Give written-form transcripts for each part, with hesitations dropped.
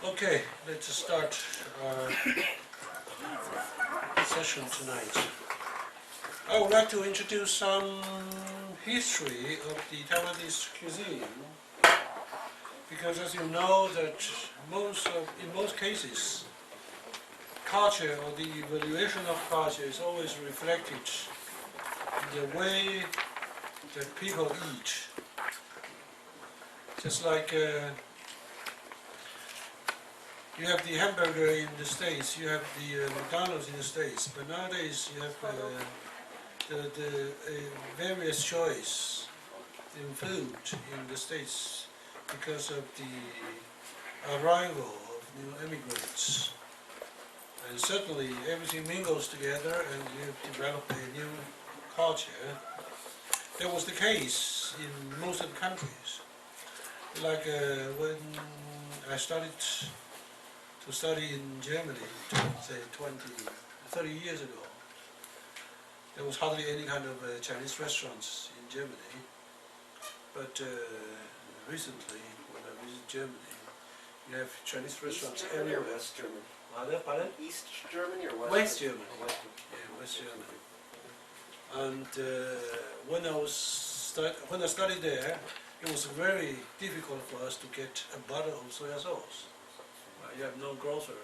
Okay, let's start our session tonight. I would like to introduce some history of the Taiwanese cuisine, because as you know that in most cases, culture or the evaluation of culture is always reflected in the way that people eat. Just like you have the hamburger in the States, you have the McDonald's in the States, but nowadays you have the various choice in food in the States because of the arrival of new immigrants. And certainly everything mingles together and you develop a new culture. That was the case in most of the countries. Like when I started to study in Germany, say 30 years ago, there was hardly any kind of Chinese restaurants in Germany. But recently, when I visited Germany, you have Chinese restaurants everywhere. West Germany? Pardon? East Germany or West Germany. Oh, West Germany. Yeah, West Germany. And when I studied there, it was very difficult for us to get a bottle of soy sauce. You have no grocer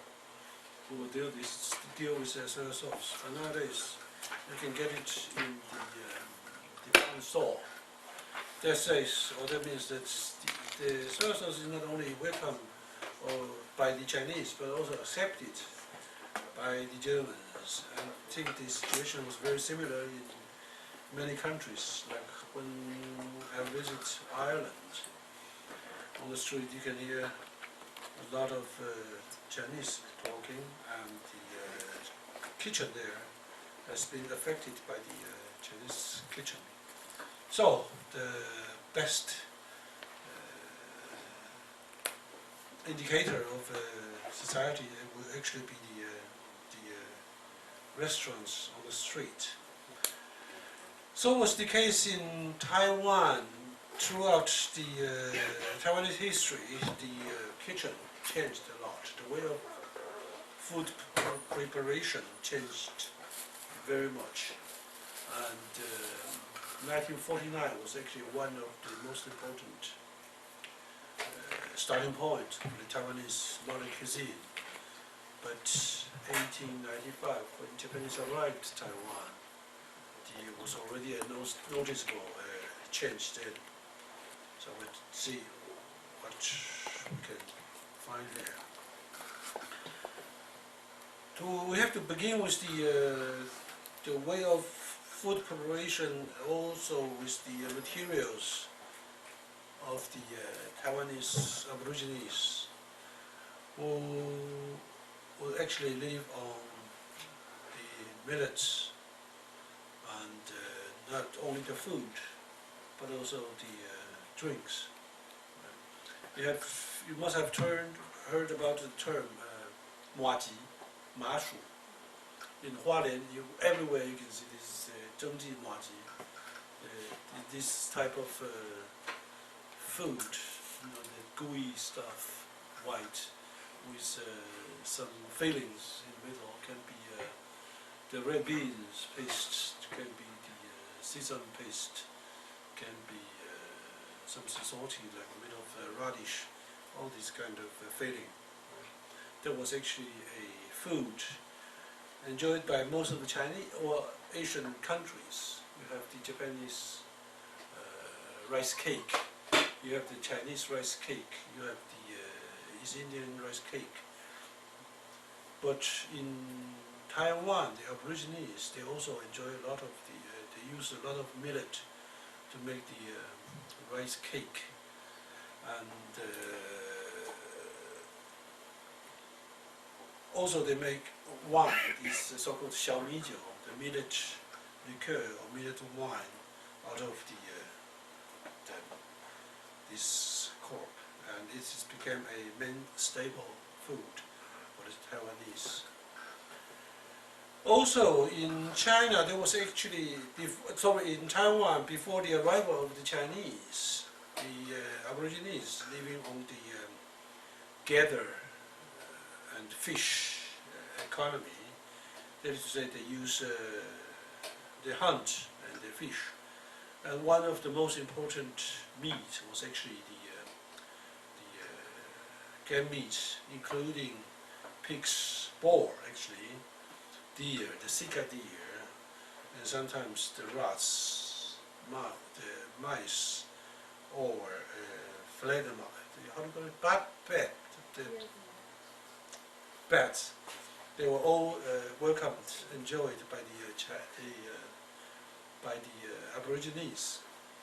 who will deal with soy sauce. And nowadays, you can get it in the department store. That means that the soy sauce is not only welcome by the Chinese, but also accepted by the Germans. And I think the situation was very similar in many countries. Like when I visit Ireland, on the street you can hear a lot of Chinese talking, and the kitchen there has been affected by the Chinese kitchen. So the best indicator of society would actually be the restaurants on the street. So was the case in Taiwan. Throughout the Taiwanese history, the kitchen changed a lot. The way of food preparation changed very much. And 1949 was actually one of the most important starting point of the Taiwanese modern cuisine. But 1895, when Japanese arrived to Taiwan, there was already a noticeable change then. So let's see what we can find there. We have to begin with the way of food preparation, also with the materials of the Taiwanese Aborigines, who actually live on the millets, and not only the food, but also the drinks. You must have heard about the term muaji, mashu. In Hualien, everywhere you can see this zhengji muaji, this type of food, the gooey stuff, white, with some fillings in the middle. Can be the red beans paste, can be the sesame paste, can be something salty like a bit of radish, all this kind of filling. That was actually a food enjoyed by most of the Chinese or Asian countries. You have the Japanese rice cake, you have the Chinese rice cake, you have the East Indian rice cake. But in Taiwan, the Aborigines, they also enjoy a lot of they use a lot of millet to make the rice cake, and also they make wine, this so-called xiaomijiu, the millet liqueur or millet wine, out of this crop, and it has become a main staple food for the Taiwanese. Also in China, there was actually, in Taiwan, before the arrival of the Chinese, the Aborigines living on the gather and fish economy. That is to say, they use they hunt and they fish. And one of the most important meat was actually the game meat, including pigs, boar actually, deer, the sika deer, and sometimes the rats, the mice, or fledermaus, how do you call it? Bat, the bats. They were all welcomed, enjoyed by the Aborigines.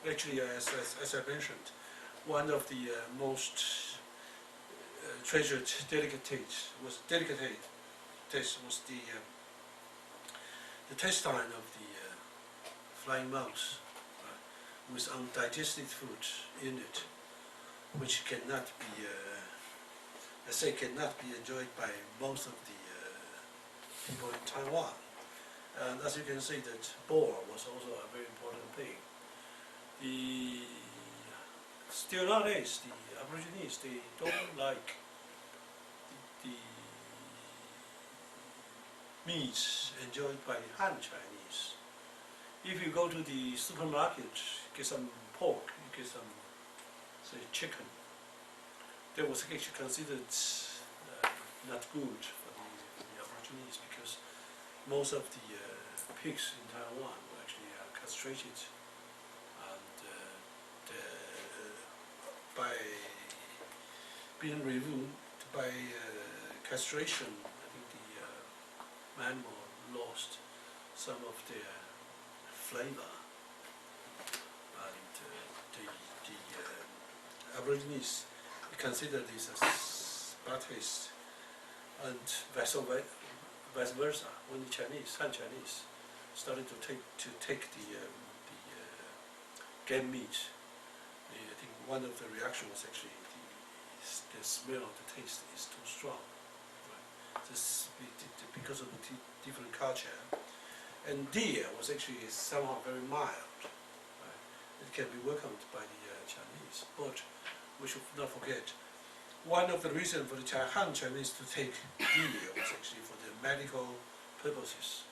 Actually, as I mentioned, one of the most treasured delicatessen was the intestine of the flying mouse, with undigested food in it, which cannot be, cannot be enjoyed by most of the people in Taiwan. And as you can see, that boar was also a very important thing. Still nowadays, the Aborigines, they don't like the meats enjoyed by the Han Chinese. If you go to the supermarket, get some pork, you get some, say, chicken, that was actually considered not good for the Aborigines, because most of the pigs in Taiwan were actually castrated, and by being removed by castration, I think the animal lost some of their flavor, and the Aborigines consider this as bad taste, and vice versa. When the Han Chinese, started to take the game meat, I think one of the reactions was actually the smell of the taste is too strong. Right? This because of the different culture. And deer was actually somehow very mild. Right? It can be welcomed by the Chinese, but we should not forget, one of the reasons for the Han Chinese to take deer was actually for the medical purposes.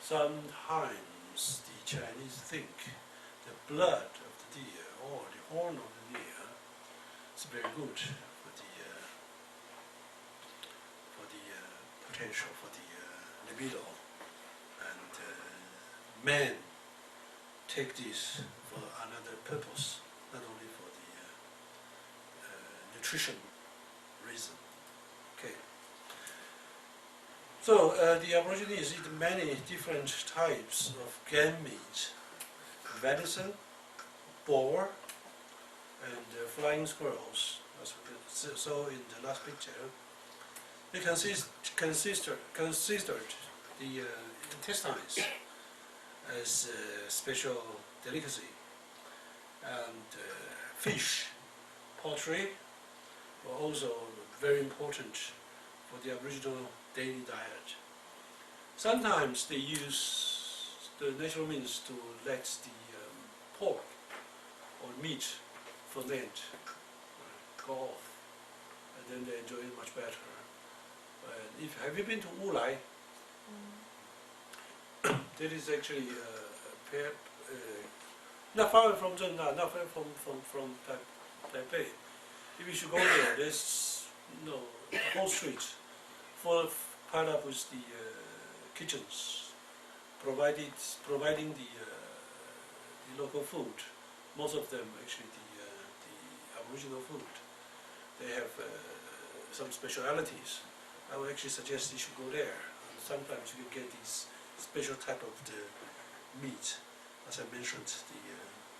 Sometimes the Chinese think the blood of the deer or the horn of the deer is very good for the potential for the libido, and men take this for another purpose, not only for the nutrition reason. Okay. So the Aborigines eat many different types of game meat: venison, boar, and flying squirrels, as we saw in the last picture. They considered the intestines as a special delicacy, and fish, poultry were also very important for the Aboriginal daily diet. Sometimes they use the natural means to let the pork or meat ferment, go off, and then they enjoy it much better. Have you been to WHEI? That is actually not far from Zhenan, not far from Taipei. If you should go there, there's a whole street piled up with the kitchens, providing the local food. Most of them actually the Aboriginal food. They have some specialities. I would actually suggest you should go there. Sometimes you can get this special type of the meat. As I mentioned,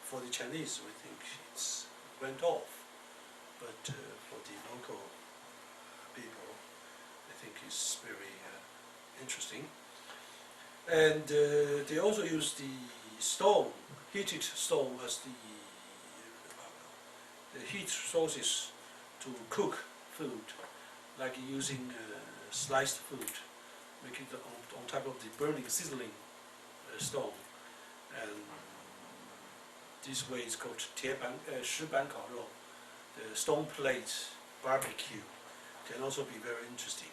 for the Chinese, we think it's went off, but for the local people, I think it's very interesting. And they also use the stone, heated stone, as the heat sources to cook food, like using sliced food, making it on top of the burning, sizzling stone. And this way is called 铁板烤肉, the stone plate barbecue can also be very interesting.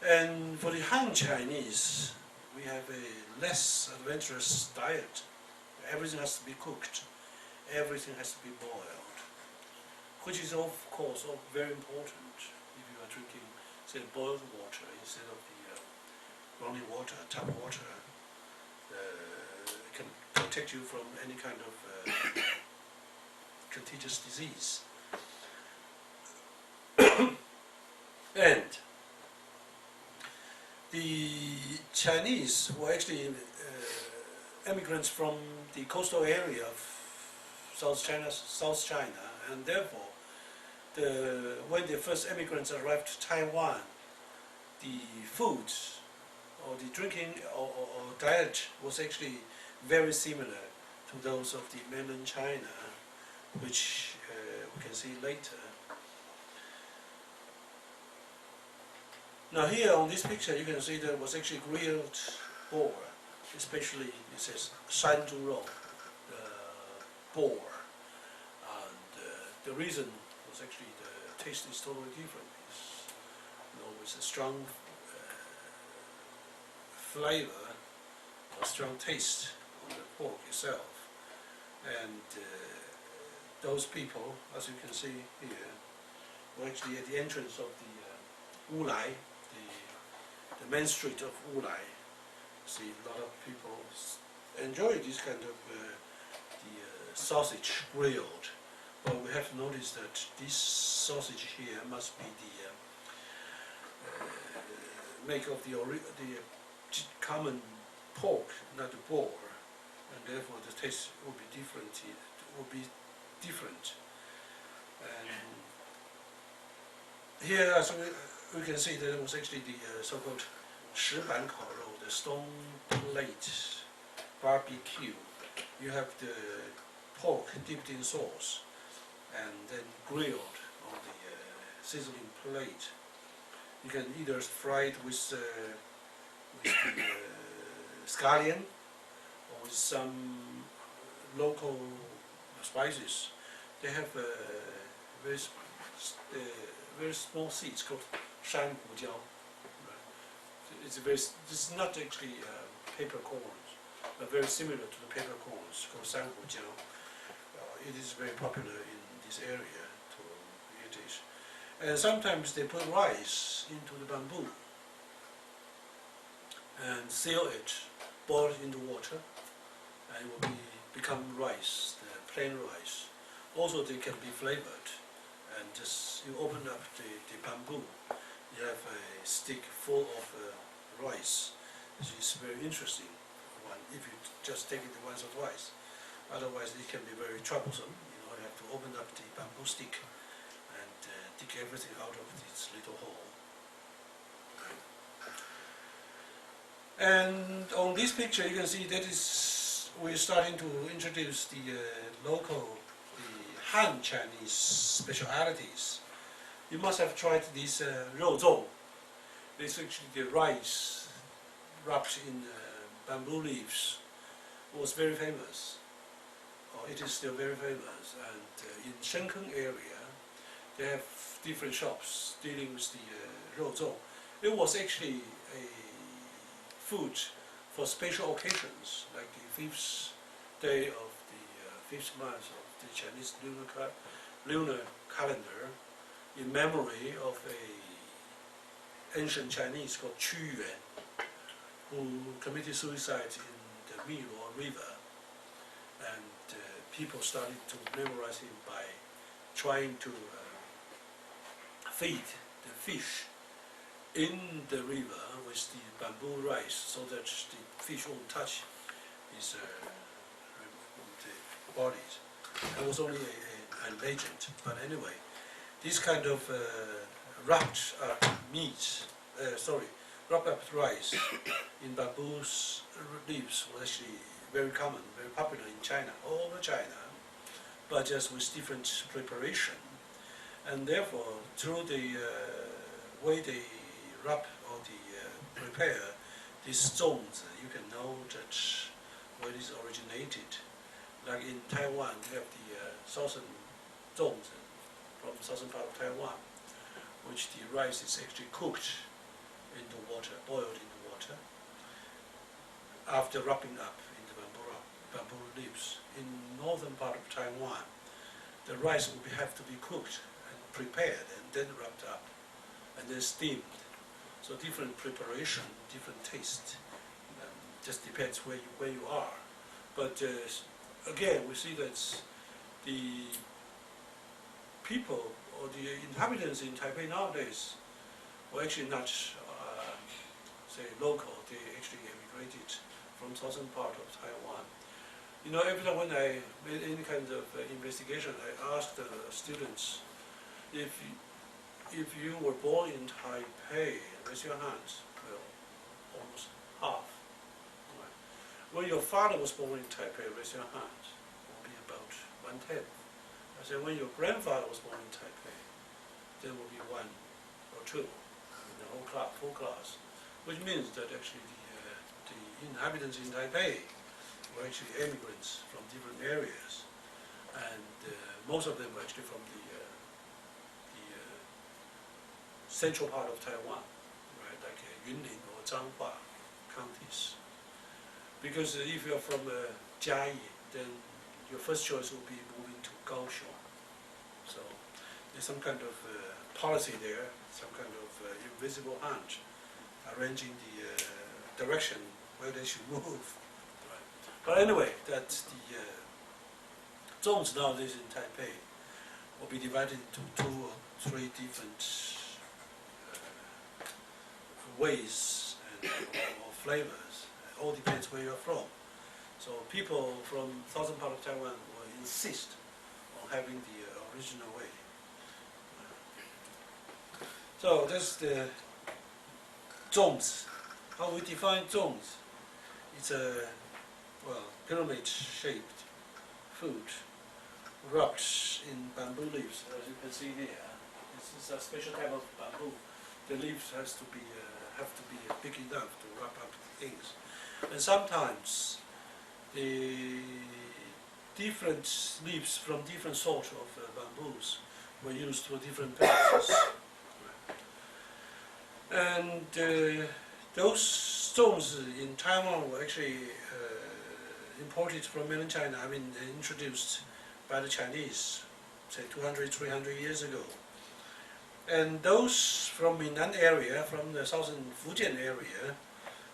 And for the Han Chinese, we have a less adventurous diet. Everything has to be cooked. Everything has to be boiled, which is of course very important if you are drinking, say, boiled water instead of the running water, tap water. Can protect you from any kind of contagious disease. And the Chinese were actually immigrants from the coastal area of South China, and therefore, when the first immigrants arrived to Taiwan, the food or the drinking or diet was actually very similar to those of the mainland China, which we can see later. Now here on this picture you can see there was actually grilled boar, especially it says 山猪肉, boar, and the reason was actually the taste is totally different. It's a strong flavor, a strong taste on the pork itself, and those people, as you can see here, were actually at the entrance of the WHEI, the main street of WHEI. See, a lot of people enjoy this kind of the sausage grilled, but we have to notice that this sausage here must be the make of the common pork, not the boar, and therefore the taste will be different. It will be different. And here, as we can see, there was actually the so-called 石板烤肉, the stone plate barbecue. You have the pork dipped in sauce and then grilled on the sizzling plate. You can either fry it with the scallion or with some local spices. They have very small seeds called 山胡椒. It's not actually peppercorns, but very similar to the peppercorns called 山胡椒. It is very popular in this area to eat it. And sometimes they put rice into the bamboo and seal it, boil it in the water, and it will become rice, the plain rice. Also, they can be flavored, and just you open up the bamboo, you have a stick full of rice, which is very interesting one if you just take it once or twice. Otherwise, it can be very troublesome. You have to open up the bamboo stick and dig everything out of its little hole. And on this picture, you can see that we're starting to introduce the local, the Han Chinese specialities. You must have tried this 肉粽. It's actually the rice wrapped in bamboo leaves. It was very famous. It is still very famous. And in Shenkeng area, they have different shops dealing with the 肉粽. It was actually a food for special occasions, like the 5th day of the 5th month of the Chinese lunar calendar, in memory of a ancient Chinese called CHOU, who committed suicide in the Miluo River, and people started to memorize him by trying to feed the fish in the river with the bamboo rice, so that the fish won't touch his the bodies. It was only an agent, but anyway, this kind of wrapped up wrapped up rice in bamboo leaves was actually very common, very popular in China, all over China, but just with different preparation. And therefore, through the way they wrap or the prepare these stones, you can know that where it is originated. Like in Taiwan, we have the southern stones from southern part of Taiwan, which the rice is actually cooked in the water, boiled in the water, after wrapping up in the bamboo leaves. In northern part of Taiwan, the rice will have to be cooked and prepared and then wrapped up and then steamed. So different preparation, different taste. Just depends where you are. But again, we see that the people or the inhabitants in Taipei nowadays were actually not, say, local. They actually emigrated from southern part of Taiwan. You know, every time when I made any kind of investigation, I asked the students, if you were born in Taipei, raise your hands. Well, almost half. Right. When your father was born in Taipei, raise your hands. It will be about 1/10. I said, when your grandfather was born in Taipei, there will be 1 or 2 in the whole class, full class, which means that actually the inhabitants in Taipei were actually immigrants from different areas, and most of them were actually from the central part of Taiwan, right, like Yunlin or Zhanghua counties. Because if you're from Jiayi, then your first choice will be moving to Kaohsiung. So there's some kind of policy there, some kind of invisible hand arranging the direction where they should move. Right. But anyway, that's the zones nowadays in Taipei will be divided into 2 or 3 different ways or flavors. It all depends where you're from. So people from southern part of Taiwan will insist on having the original way. So that's the zongzi. How we define zongzi? It's a, well, pyramid-shaped food wrapped in bamboo leaves, as you can see here. This is a special type of bamboo. The leaves have to be big enough to wrap up things. And sometimes the different leaves from different sorts of bamboos were used for different purposes. And those stones in Taiwan were actually imported from mainland China, introduced by the Chinese, say 200, 300 years ago. And those from Minnan area, from the southern Fujian area,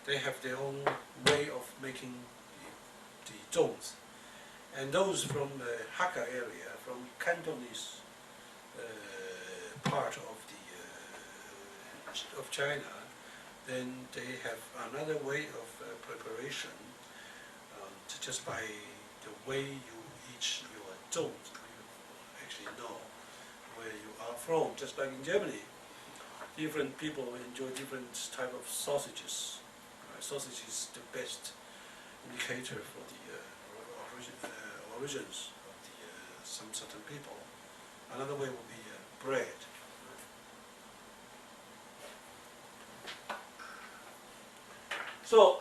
they have their own way of making the zongzi. And those from the Hakka area, from Cantonese part of China, then they have another way of preparation, just by the way you eat your zongzi. You actually know where you are from. Just like in Germany, different people enjoy different type of sausages. Sausage is the best indicator for the origins of some certain people. Another way would be bread. So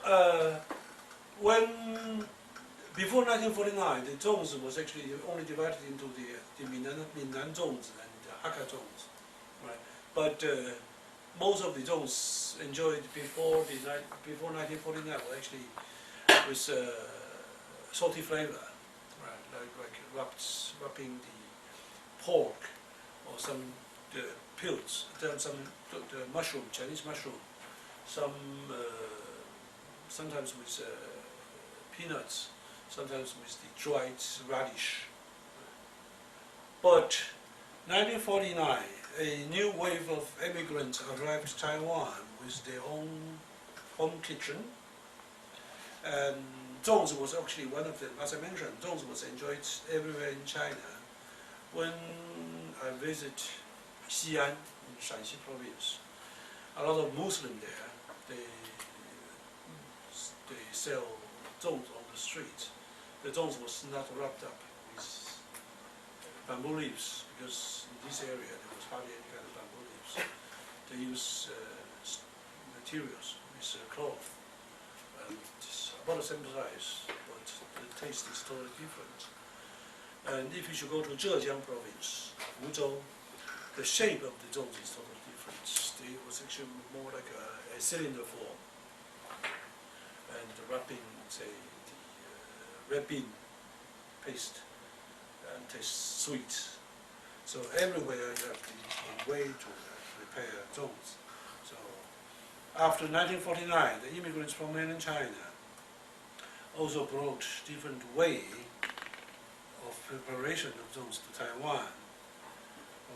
before 1949, the zongzi was actually only divided into the Minnan zongzi and the Hakka zongzi, right? But most of the zongzi enjoyed before 1949 were actually with salty flavor, right? Like wrapping the pork or some pills, then some the mushroom, Chinese mushroom, some sometimes with peanuts, sometimes with the dried radish. But 1949, a new wave of immigrants arrived to Taiwan with their own home kitchen. And zongzi was actually one of them. As I mentioned, zongzi was enjoyed everywhere in China. When I visit Xi'an in Shanxi province, a lot of Muslims there, they sell zongzi on the street. The zongzi was not wrapped up with bamboo leaves, because in this area there was hardly any kind of bamboo leaves. They use materials with cloth. And it's about the same size, but the taste is totally different. And if you should go to Zhejiang province, Wuzhou, the shape of the zongzi is totally actually more like a cylinder form, and wrapping, say, the red bean paste, and tastes sweet. So everywhere you have the way to prepare zones. So after 1949, the immigrants from mainland China also brought different way of preparation of zones to Taiwan.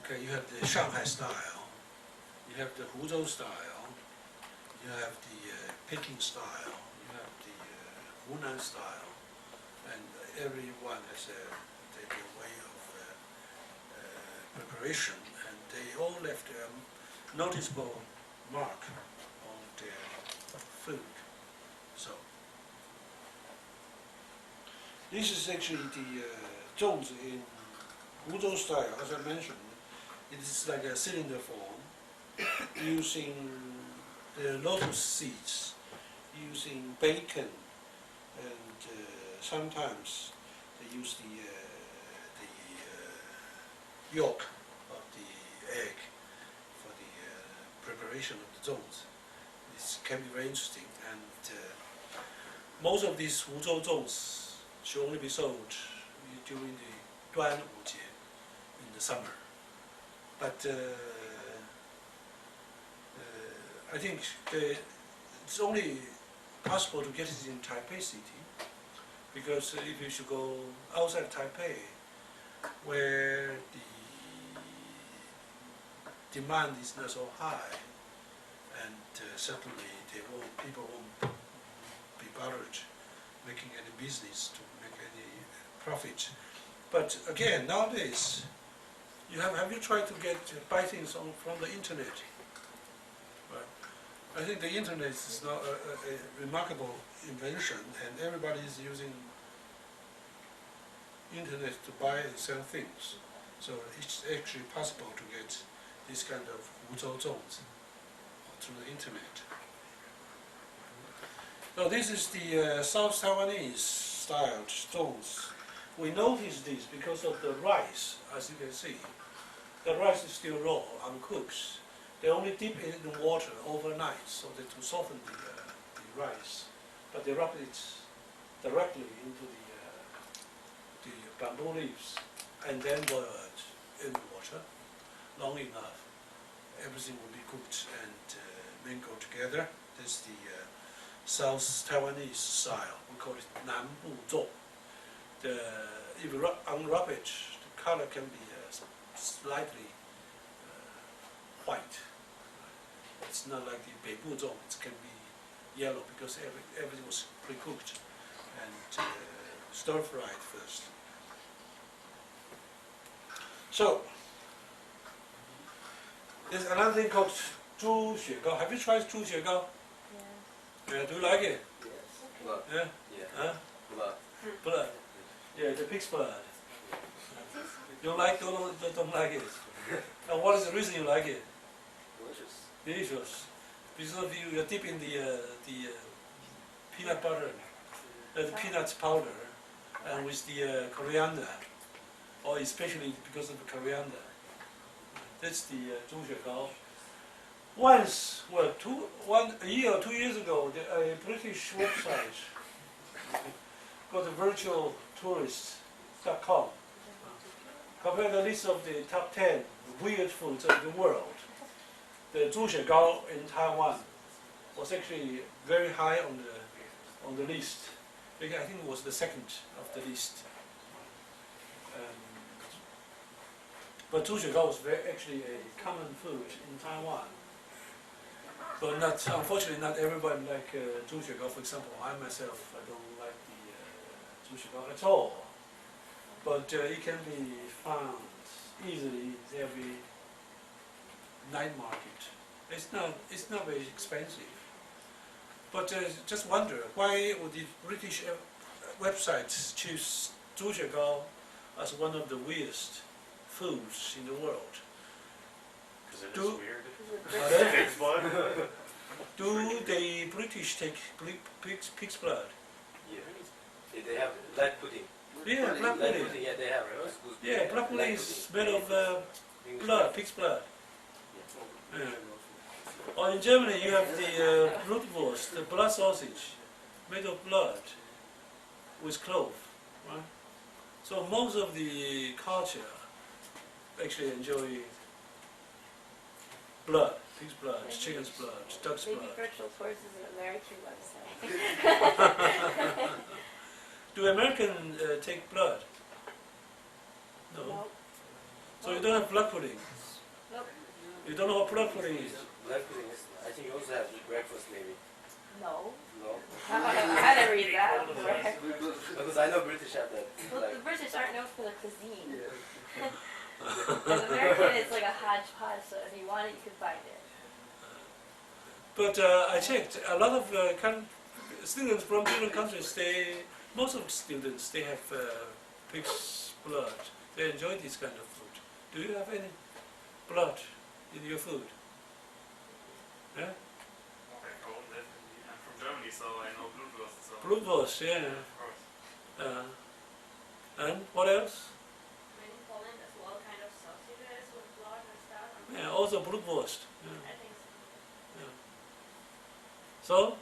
Okay, you have the Shanghai style, you have the Huzhou style, you have the Peking style, you have the Hunan style, and everyone has their way of preparation, and they all left a noticeable mark on their food. So this is actually the zhongzi in Huzhou style, as I mentioned. It is like a cylinder form, using the lotus seeds, using bacon, and sometimes they use the yolk of the egg for the preparation of the zones. This can be very interesting, and most of these Huzhou zones should only be sold during the 端午节 in the summer. But I think it's only possible to get it in Taipei City, because if you should go outside Taipei, where the demand is not so high, and certainly people won't be bothered making any business to make any profit. But again, nowadays, have you tried to buy things from the internet? Right. I think the internet is now a remarkable invention, and everybody is using internet to buy and sell things. So it's actually possible to get this kind of Huzhou zones through the internet. So this is the South Taiwanese styled zones. We notice this because of the rice, as you can see. The rice is still raw, uncooked. They only dip it in water overnight so that to soften the rice. But they wrap it directly into the bamboo leaves and then boil it in water long enough. Everything will be cooked and mingled together. This is the South Taiwanese style. We call it Nanbu Zhou. If you unwrap it, the color can be slightly white. It's not like the Beibu Zhou. It can be yellow because everything was pre-cooked and stir-fried first. So there's another thing called 猪血糕. Have you tried 猪血糕? Yeah. Yeah. Do you like it? Yes. Blood. Yeah. Yeah. Huh? Blood. Blood. Yeah, the pig's blood. You don't like it? And what is the reason you like it? Delicious. Delicious. Because you dip in the peanut butter, the peanut powder, and with the coriander, or especially because of the coriander. That's the 猪血糕. Once, a year or 2 years ago, a British website called virtualtourist.com compared the list of the top 10 weird foods of the world. The 猪血糕 in Taiwan was actually very high on the list. I think it was the second of the list. But 猪血糕 was actually a common food in Taiwan. But unfortunately, not everybody like 猪血糕. For example, I myself, I don't like the 猪血糕 at all. But it can be found easily in every night market. It's not very expensive. But just wonder, why would the British websites choose 猪血糕 as one of the weirdest foods in the world? Because it is weird. Pig's blood? Do the British take pig's blood? Yeah. They have lead pudding. Yeah, blood Lead pudding. pudding, yeah, they have. Yeah, blood pudding is made of blood, pig's blood. Yeah. Or in Germany, you have the Blutwurst, the blood sausage, made of blood, with clove, right? So most of the culture actually enjoy blood, pig's blood, chicken's blood, duck's Maybe blood. virtual tours is an American website. Do Americans take blood? No. Nope. So you don't have blood pudding? Nope. You don't know what blood pudding is? Blood pudding is, I think you also have breakfast maybe. No. No? I had to read that. Because I know British have that. Well, Like, the British aren't known for their cuisine. yeah. And American is like a hodgepodge, so if you want it, you can find it. But I checked, a lot of students from different countries, most of the students, they have pig's blood. They enjoy this kind of food. Do you have any blood in your food? Yeah? Back home, definitely. I'm from Germany, so I know Blutwurst. So Blutwurst, yeah. of course. And what else? In Poland as well, kind of sausages with blood and stuff. Yeah, also Blutwurst. Yeah. I think so. So,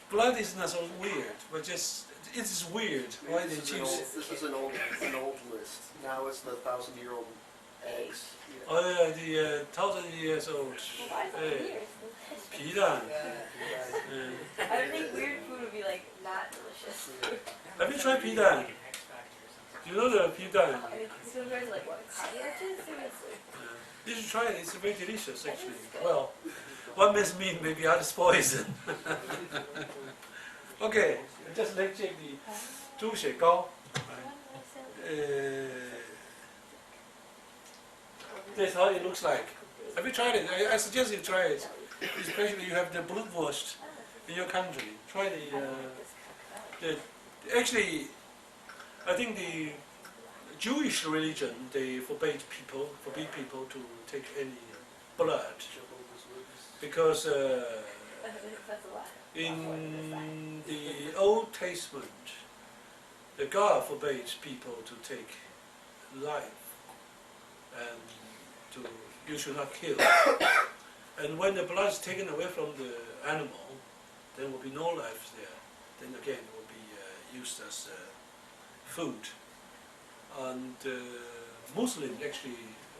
blood is not so weird, but just, it is weird why they choose. This is an old list. Now it's the 1,000-year-old eggs. Oh yeah, the 1,000 years old Well, why is it weird?皮蛋. I would think weird food would be like not delicious. Have you tried 皮蛋? You know the 皮蛋? I mean, some guys like what, cockroaches? Seriously. You should try it, it's very delicious actually. Well, one must mean maybe others poison. Okay, just let's check the 猪血糕. That's how it looks like. Have you tried it? I suggest you try it. Especially you have the Blutwurst in your country. Try actually, I think the Jewish religion, they forbid people to take any blood. Because That's a lot. in the Old Testament, the God forbids people to take life and you should not kill. And when the blood is taken away from the animal, there will be no life there. Then again, it will be used as food. And Muslims actually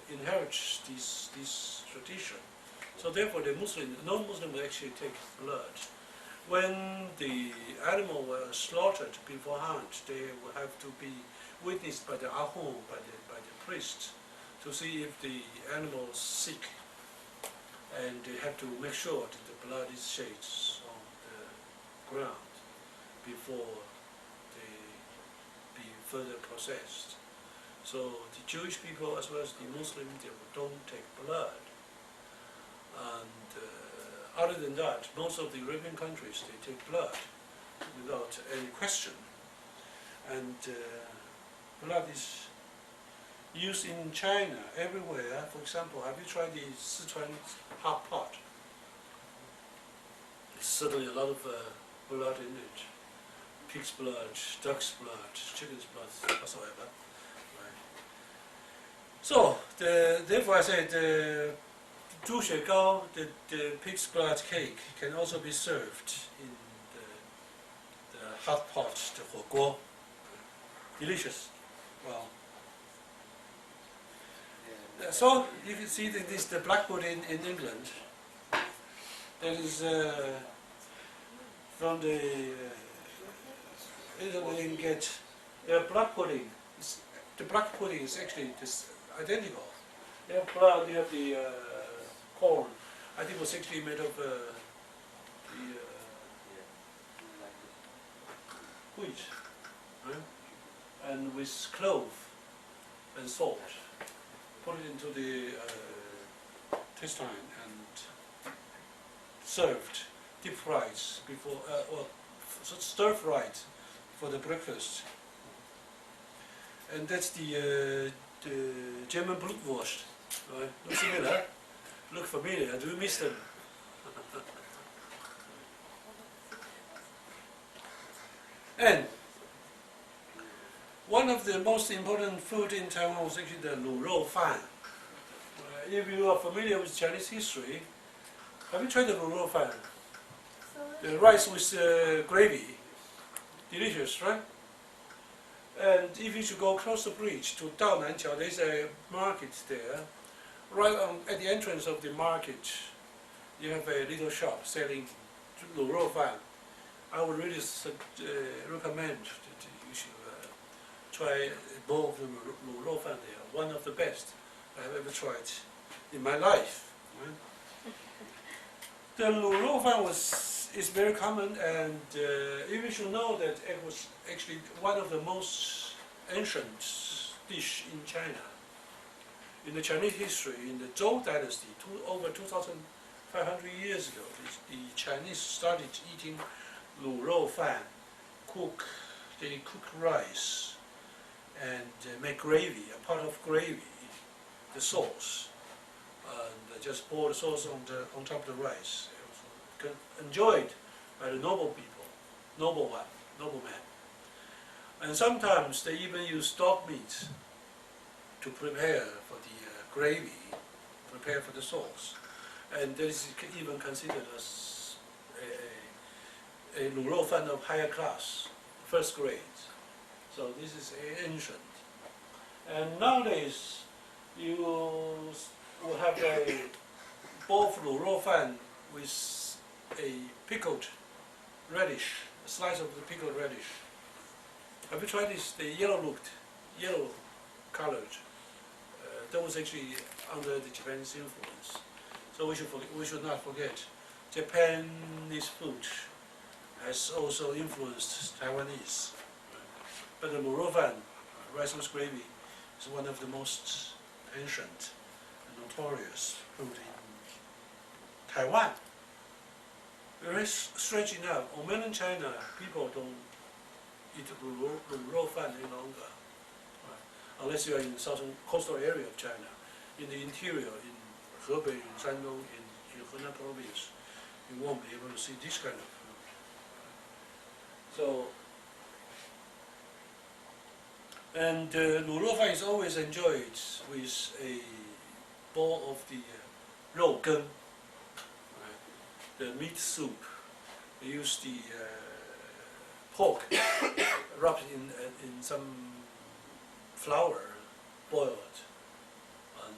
inherit this tradition. So therefore, the non-Muslim will actually take blood. When the animal was slaughtered beforehand, they will have to be witnessed by the ahon, by the priest, to see if the animal is sick. And they have to make sure that the blood is shed on the ground before they be further processed. So the Jewish people as well as the Muslims, they don't take blood. And other than that, most of the European countries, they take blood without any question. And blood is used in China everywhere. For example, have you tried the Sichuan hot pot? There's certainly a lot of blood in it. Pig's blood, duck's blood, chicken's blood, whatsoever. Right. So, therefore I say the 猪血糕, the pig's blood cake, can also be served in the hot pot, the 火锅. Delicious. Well. So you can see that this is the black pudding in England. That is from the Italy you can get the black pudding. The black pudding is actually identical. You have blood, you have the corn. I think it was actually made of the wheat, right? And with clove and salt. Put it into the intestine and served, deep fried before, or stir fried for the breakfast. And that's the German Blutwurst. Right? Look similar. Look familiar. Do you miss them? And one of the most important food in Taiwan was actually the 卤肉饭. If you are familiar with Chinese history, Have you tried the luro fan? So The rice with gravy. Delicious, right? And if you should go across the bridge to Daonanqiao, there's a market there. Right at the entrance of the market, you have a little shop selling luro fan. I would really recommend that you should try both the luro fan there. One of the best I have ever tried in my life. Right? The luro fan is very common, and you should know that it was actually one of the most ancient dish in China. In the Chinese history, in the Zhou dynasty, over 2,500 years ago, the Chinese started eating luro fan. They cook rice and make gravy, a pot of gravy, the sauce, and just pour the sauce on top of the rice. It was enjoyed by the noble people, noblemen. And sometimes they even use dog meat to prepare for the gravy, prepare for the sauce. And that is even considered as a luro fan of higher class, first grade. So this is ancient. And nowadays, you will have both luro fan with a pickled radish, a slice of the pickled radish. Have you tried this? The yellow colored. That was actually under the Japanese influence. So we should not forget, Japanese food has also influenced Taiwanese. But the luro fan, rice with gravy, is one of the most ancient and notorious food in Taiwan. Very strange enough, on mainland China, people don't eat luro fan any longer, right? Unless you are in the southern coastal area of China. In the interior, in Hebei, in Shandong, in Henan province, you won't be able to see this kind of food. So, and luro fan is always enjoyed with a bowl of the 肉羹, right? The meat soup. They use the pork wrapped in some flour, boiled, and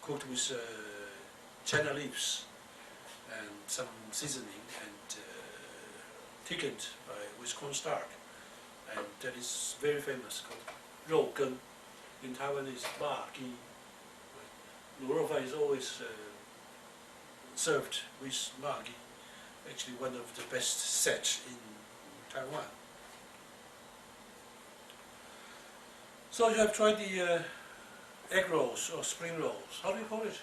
cooked with china leaves and some seasoning, and thickened with cornstarch. And that is very famous, called 肉羹. In Taiwanese, 麻鸡. Luro fan is always served with 麻鸡. Actually, one of the best sets in Taiwan. So you have tried the egg rolls or spring rolls. How do you call it?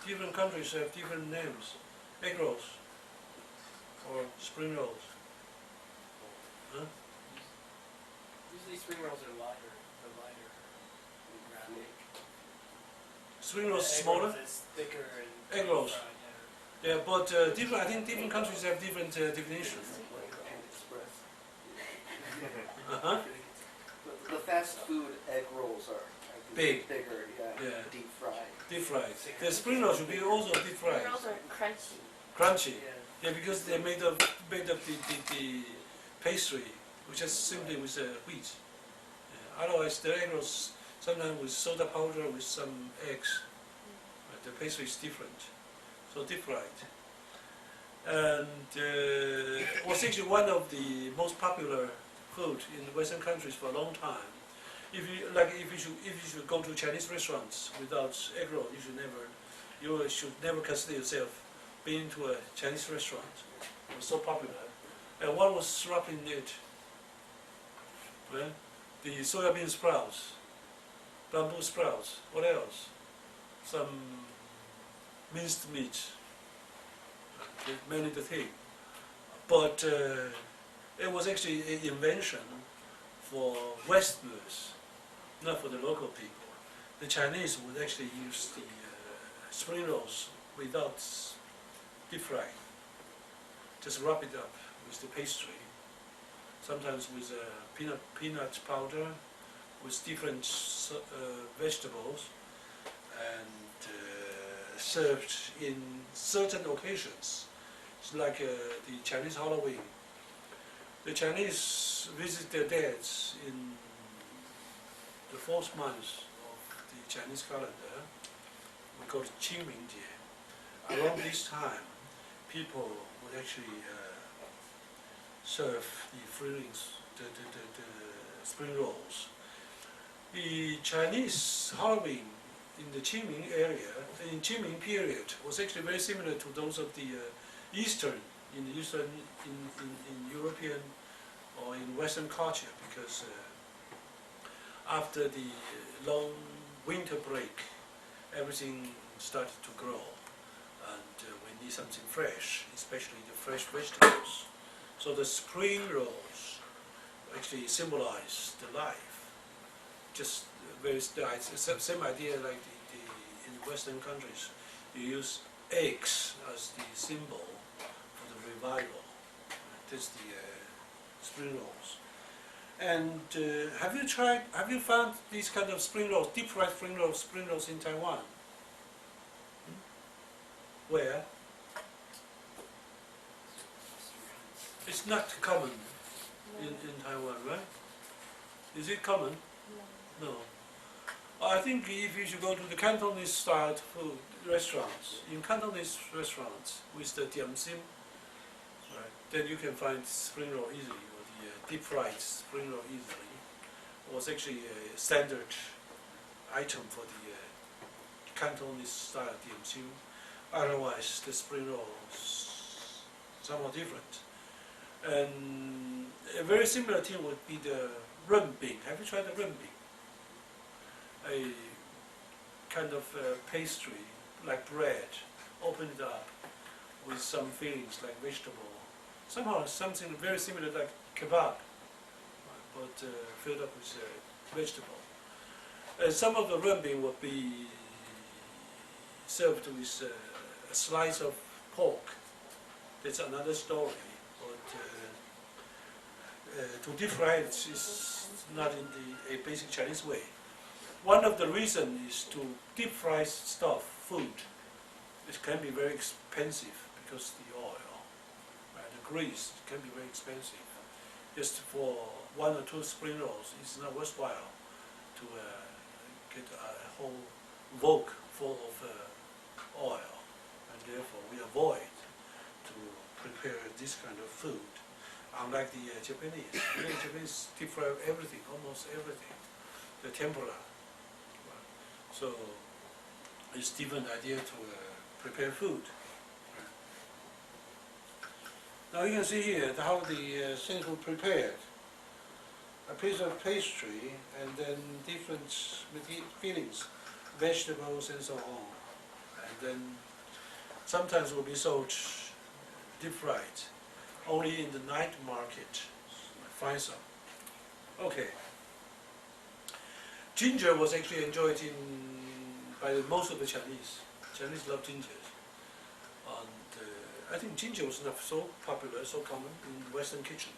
Different countries have different names. Egg rolls or spring rolls. Huh? Usually spring rolls are lighter, round. Spring rolls Egg smaller. rolls is thicker and Egg rolls. fried, Yeah, but I think different countries have different definitions. Uh-huh. The fast food egg rolls are Big. bigger, Yeah. deep fried. Deep fried. The spring rolls should be also deep fried. Rolls are crunchy. Crunchy. Yeah. Yeah, because they made of the pastry, which is simply with wheat. Yeah. Otherwise, the egg rolls sometimes with soda powder with some eggs. But the pastry is different, so deep fried. And was actually one of the most popular food in Western countries for a long time. If you should go to Chinese restaurants without egg roll, you should never consider yourself being to a Chinese restaurant. It was so popular. And what was wrapped in it? Well, the soybean sprouts, bamboo sprouts. What else? Some minced meat. Mainly the thing. But it was actually an invention for Westerners, not for the local people. The Chinese would actually use the spring rolls without deep frying. Just wrap it up with the pastry, sometimes with peanut powder, with different vegetables, and served in certain occasions. It's like the Chinese Halloween. The Chinese visit their deads in the 4th month of the Chinese calendar. We call it CHOU. Around this time, people would actually serve the fillings, the spring rolls. The Chinese Halloween in the CHOU-MING area, in CHOU-MING period, was actually very similar to those of the Eastern, in European or in Western culture, because after the long winter break, everything started to grow, and we need something fresh, especially the fresh vegetables. So the spring rolls actually symbolize the life. Just very nice. It's the same idea like in Western countries. You use eggs as the symbol for the revival. This is the spring rolls. And have you found these kind of spring rolls, deep fried spring rolls in Taiwan? Where? It's not common in Taiwan, right? Is it common? No. I think if you should go to the Cantonese style food restaurants, in Cantonese restaurants with the diam sim, right, then you can find spring roll easily, or the deep fried spring roll easily. It was actually a standard item for the Cantonese style diam sim. Otherwise, the spring roll is somewhat different. And a very similar thing would be the renbing. Have you tried the renbing? A kind of pastry, like bread, open it up with some fillings like vegetable. Somehow something very similar like kebab, but filled up with vegetable. Some of the renbing would be served with a slice of pork. That's another story. But to deep fry it is not in a basic Chinese way. One of the reasons is to deep fry stuff, food. It can be very expensive because the oil, right, the grease can be very expensive. Just for 1 or 2 spring rolls, it's not worthwhile to get a whole wok full of oil, and therefore we avoid to prepare this kind of food. Unlike the Japanese, the Japanese deep fry everything, almost everything, the tempura. So it's different idea to prepare food. Now you can see here how the things were prepared. A piece of pastry and then different fillings, vegetables and so on. And then sometimes will be sold deep fried. Only in the night market, find some. Okay. Ginger was actually enjoyed by most of the Chinese. Chinese love ginger. And I think ginger was not so popular, so common in the Western kitchen.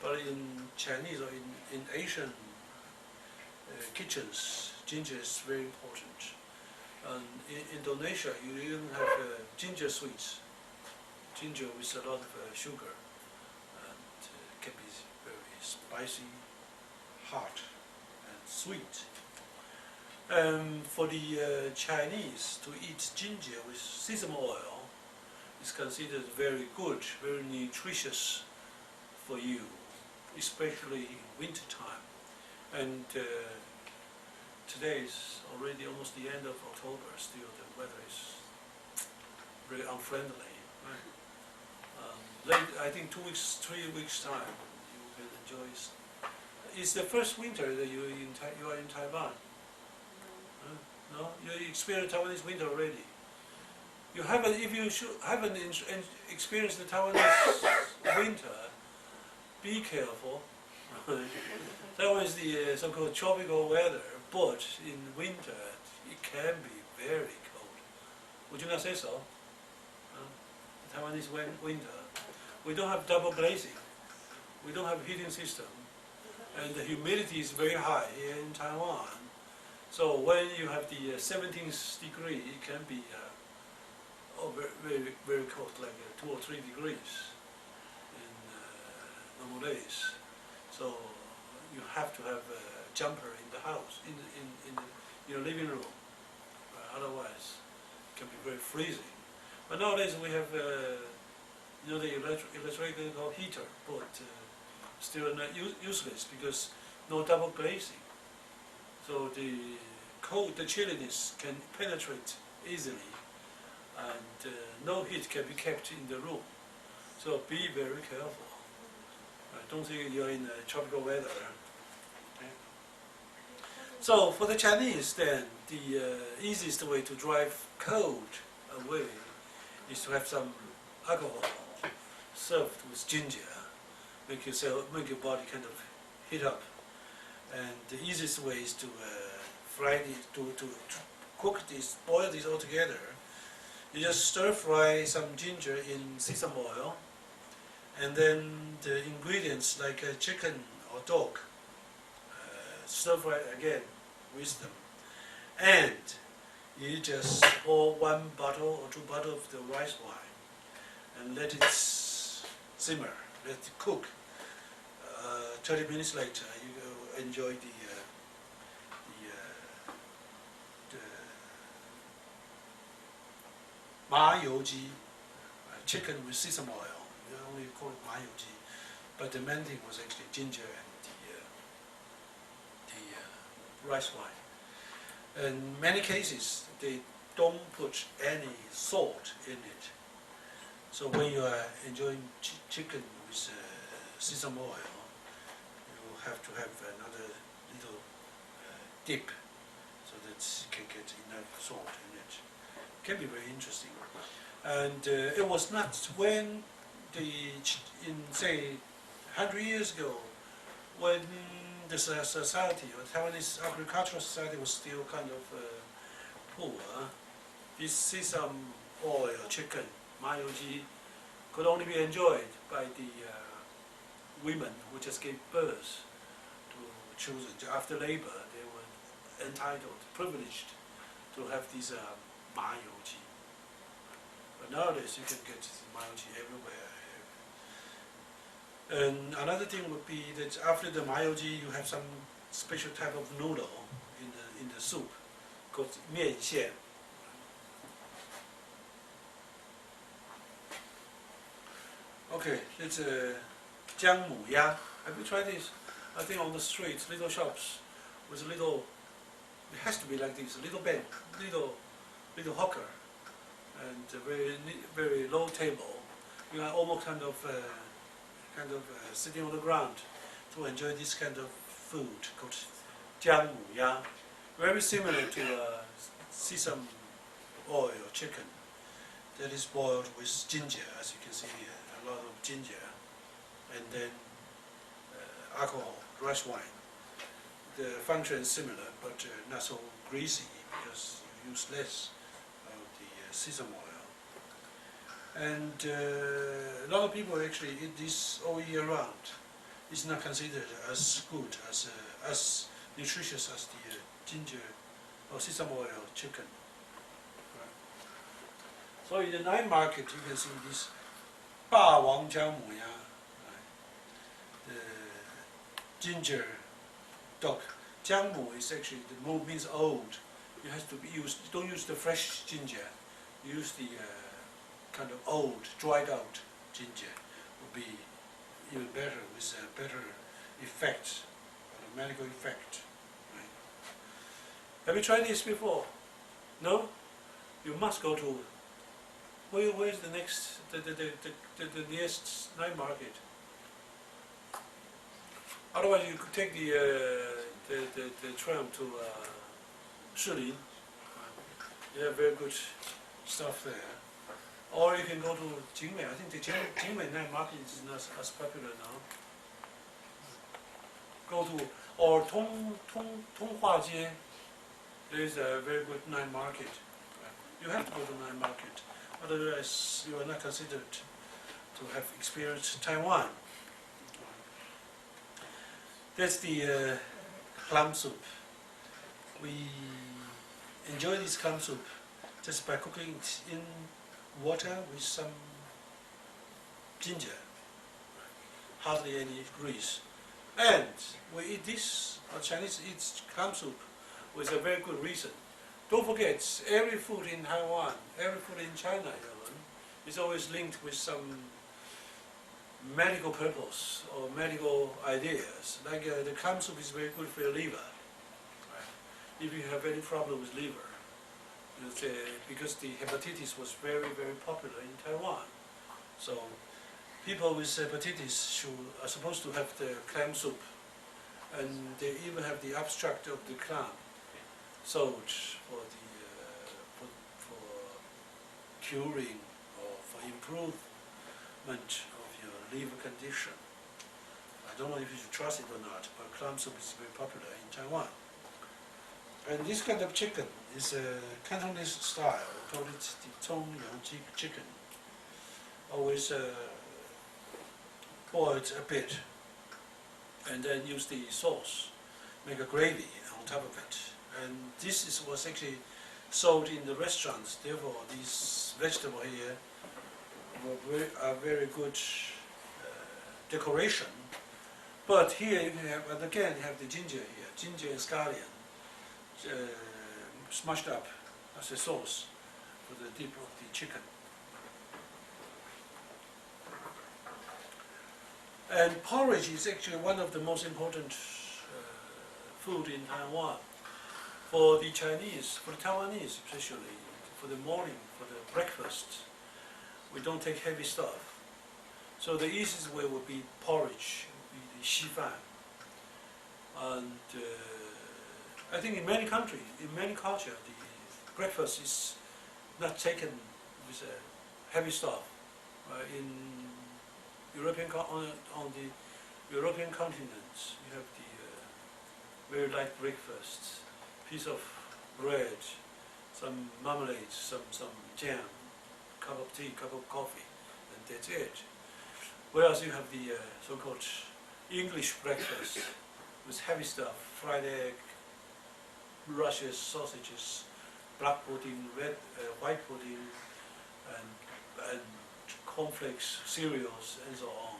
But in Chinese or in Asian kitchens, ginger is very important. And in Indonesia, you even have ginger sweets. Ginger with a lot of sugar, and can be very spicy, hot, and sweet. For the Chinese, to eat ginger with sesame oil is considered very good, very nutritious for you, especially in winter time. And today is already almost the end of October. Still, the weather is very unfriendly. Right? I think 2 weeks, 3 weeks time, you will enjoy it. It's the first winter that you are in Taiwan. No, you experienced Taiwanese winter already. You haven't. If you haven't experienced the Taiwanese winter, be careful. Taiwan is the so-called tropical weather, but in winter it can be very cold. Would you not say so? Taiwanese winter. We don't have double glazing. We don't have heating system. And the humidity is very high here in Taiwan. So when you have the 17th degree, it can be very, very cold, like 2 or 3 degrees in normal days. So you have to have a jumper in the house, in your living room. Otherwise, it can be very freezing. But nowadays we have, the electrical heater, but still not useless because no double glazing. So the chilliness can penetrate easily, and no heat can be kept in the room. So be very careful. Don't think you're in tropical weather. Okay? So for the Chinese, then the easiest way to drive cold away is to have some alcohol served with ginger, make your body kind of heat up. And the easiest way is to fry it, to cook this, boil this all together. You just stir fry some ginger in sesame oil, and then the ingredients like chicken or dog, stir fry again with them. And you just pour 1 bottle or 2 bottles of the rice wine and let it simmer, let it cook. 30 minutes later, you enjoy the ma you ji, chicken with sesame oil. You only call it ma you ji, but the main thing was actually ginger and the rice wine. In many cases, they don't put any salt in it. So when you are enjoying chicken with sesame oil, you have to have another little dip so that you can get enough salt in it. It can be very interesting. And it was not when in say 100 years ago, when the society, or Taiwanese agricultural society was still kind of poor, this sesame oil chicken, ma you ji, could only be enjoyed by the women who just gave birth to children. After labor, they were entitled, privileged to have these ma you ji. But nowadays, you can get ma you ji everywhere. And another thing would be that after the ma you ji, you have some special type of noodle in the soup called mian xian. Okay, it's jiang mu ya. Have you tried this? I think on the streets, little shops with a little. It has to be like this: a little bench, little hawker, and a very low table. You are almost kind of sitting on the ground to enjoy this kind of food called jiang mu ya. Very similar to sesame oil chicken that is boiled with ginger, as you can see here. A lot of ginger, and then alcohol, rice wine. The function is similar, but not so greasy because you use less of the sesame oil. And a lot of people actually eat this all year round. It's not considered as good, as nutritious as the ginger or sesame oil chicken. Right. So in the night market, you can see this 霸王姜母鸭, the ginger dog. 姜母 is actually, the mu means old. It has to be used, don't use the fresh ginger. Use the kind of old, dried out ginger. Would be even better, with a better effect, a medical effect. Right. Have you tried this before? No? You must go to. Where's the next, the nearest night market? Otherwise, you could take the tram to Shilin. You have very good stuff there. Or you can go to Jingmei. I think the Jingmei night market is not as popular now. Go to, or Tonghua Jie. There is a very good night market. You have to go to night market. Otherwise, you are not considered to have experienced Taiwan. That's the plum soup. we enjoy this clam soup just by cooking it in water with some ginger, hardly any grease. And we eat this, Chinese eat clam soup with a very good reason. Don't forget, every food in Taiwan, every food in China even, is always linked with some medical purpose or medical ideas. Like the clam soup is very good for your liver. Right? If you have any problem with liver, because the hepatitis was very, very popular in Taiwan. So people with hepatitis are supposed to have the clam soup, and they even have the abstract of the clam sold for curing or for improvement of your liver condition. I don't know if you should trust it or not, but clam soup is very popular in Taiwan. And this kind of chicken is a Cantonese style. We call it the Tongyang chicken. Always boil it a bit, and then use the sauce, make a gravy on top of it. And this was actually sold in the restaurants. Therefore, these vegetables here are very good decoration. But here you can have, and again, you have the ginger here, ginger and scallion, smashed up as a sauce for the dip of the chicken. And porridge is actually one of the most important food in Taiwan. For the Chinese, for the Taiwanese especially, for the morning, for the breakfast, we don't take heavy stuff. So the easiest way would be porridge, would be the xifan. And I think in many countries, in many cultures, the breakfast is not taken with heavy stuff. In European on the European continent, you have the very light breakfast, piece of bread, some marmalade, some jam, cup of tea, cup of coffee, and that's it. Whereas you have the so-called English breakfast with heavy stuff: fried egg, rushes, sausages, black pudding, white pudding, and cornflakes, cereals, and so on.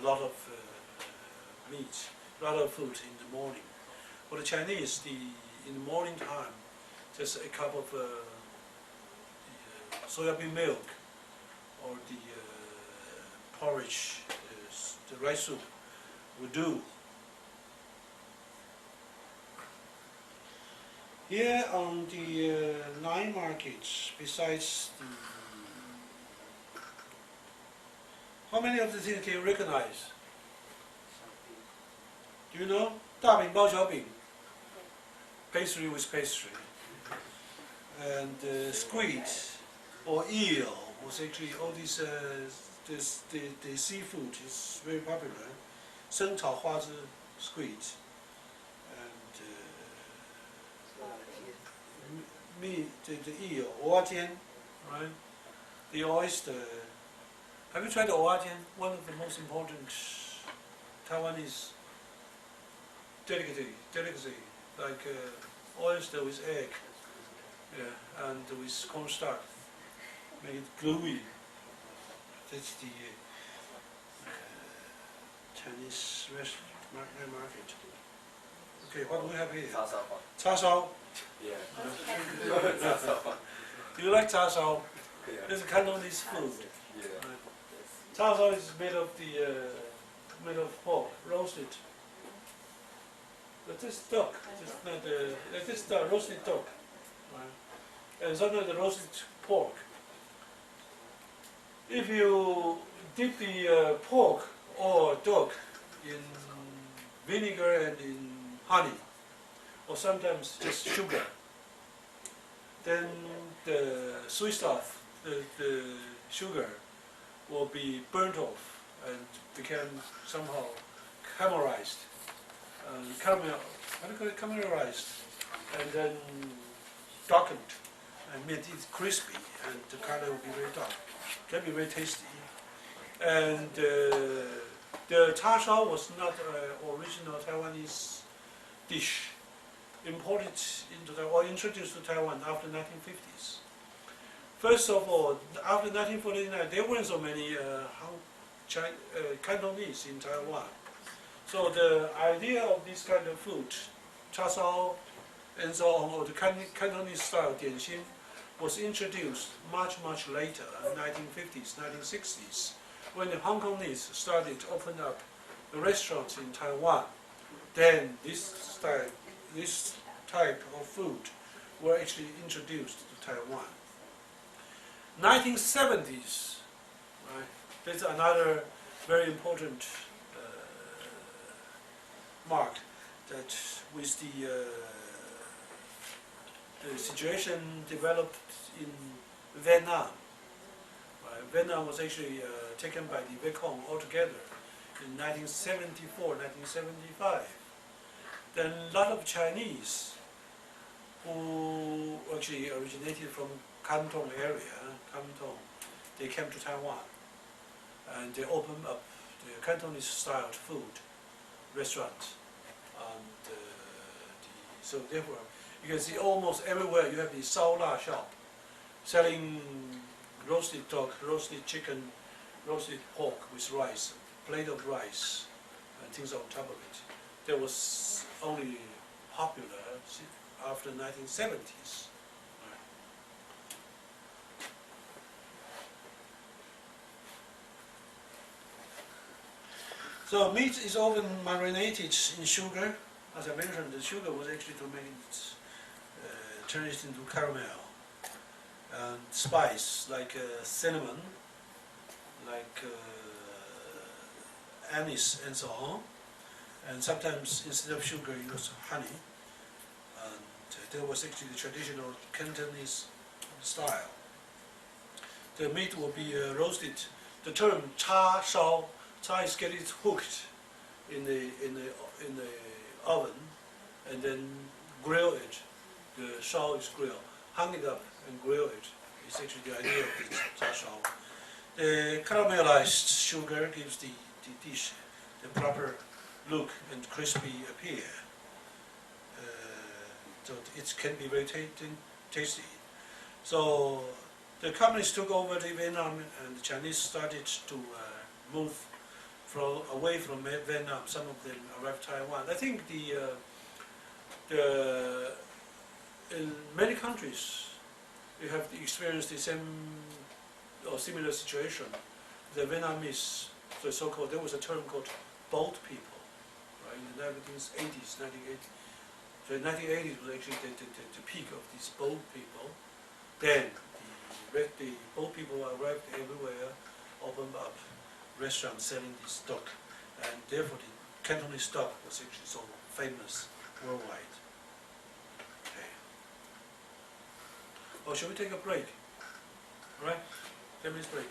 A lot of meat, a lot of food in the morning. For the Chinese, in the morning time, just a cup of the soya bean milk or the porridge, the rice soup would do. Here on the night markets, besides the, how many of the things can you recognize? Do you know? 大饼包小饼. Pastry with pastry. And squid or eel was actually all these, the seafood is very popular. 生炒花枝 squid. And meat, the eel, 蚵仔煎, right? The oyster. Have you tried the 蚵仔煎? One of the most important Taiwanese delicacy, like oyster with egg, yeah, and with cornstarch, make it gluey. That's the Chinese market. Okay, what do we have here? Cha sao. Yeah. Do you like cha sao? Yeah. It's a Cantonese food. Yeah. Cha sao is made of pork, roasted. But this duck, just not this roasted duck, right? And sometimes the roasted pork. If you dip the pork or duck in vinegar and in honey, or sometimes just sugar, then the sweet stuff, the sugar, will be burnt off and become somehow caramelized. Caramelized, and then darkened, and made it crispy, and the color will be very dark. Can be very tasty. And the cha shao was not an original Taiwanese dish. imported into or introduced to Taiwan after 1950s. First of all, after 1949, there weren't so many Cantonese in Taiwan. So the idea of this kind of food, cha sao and so on, or the Cantonese style dianxin, was introduced much later, in 1950s, 1960s, when the Hong Kongese started to open up the restaurants in Taiwan. Then this type of food were actually introduced to Taiwan. 1970s, right? That's another very important mark that with the situation developed in Vietnam. Right? Vietnam was actually taken by the Vietcong altogether in 1974, 1975. Then a lot of Chinese who actually originated from Canton area, they came to Taiwan and they opened up the Cantonese styled food restaurant. And so therefore, you can see almost everywhere you have the Sao La shop selling roasted dog, roasted chicken, roasted pork with rice, plate of rice, and things on top of it. That was only popular after 1970s. So meat is often marinated in sugar. As I mentioned, the sugar was actually to make it, turn it into caramel. And spice like cinnamon, like anise and so on. And sometimes instead of sugar you use honey. And that was actually the traditional Cantonese style. The meat will be roasted. The term cha shao, cha is get it hooked in the oven and then grill it. The shao is grill. Hang it up and grill it. It's actually the idea of the cha shao. The caramelized sugar gives the dish the proper look and crispy appear. So it can be very tasty. So the communists took over the Vietnam and the Chinese started to move away from Vietnam. Some of them arrived Taiwan. I think in many countries we have experienced the same or similar situation. The Vietnamese, the so-called, there was a term called boat people, right? In the 1980s, 1980s. So in 1980s was actually the peak of these boat people. Then the boat people arrived everywhere, opened up restaurants selling this stock, and therefore the Cantonese stock was actually so famous worldwide. Okay. Or should we take a break? All right, 10 minutes break.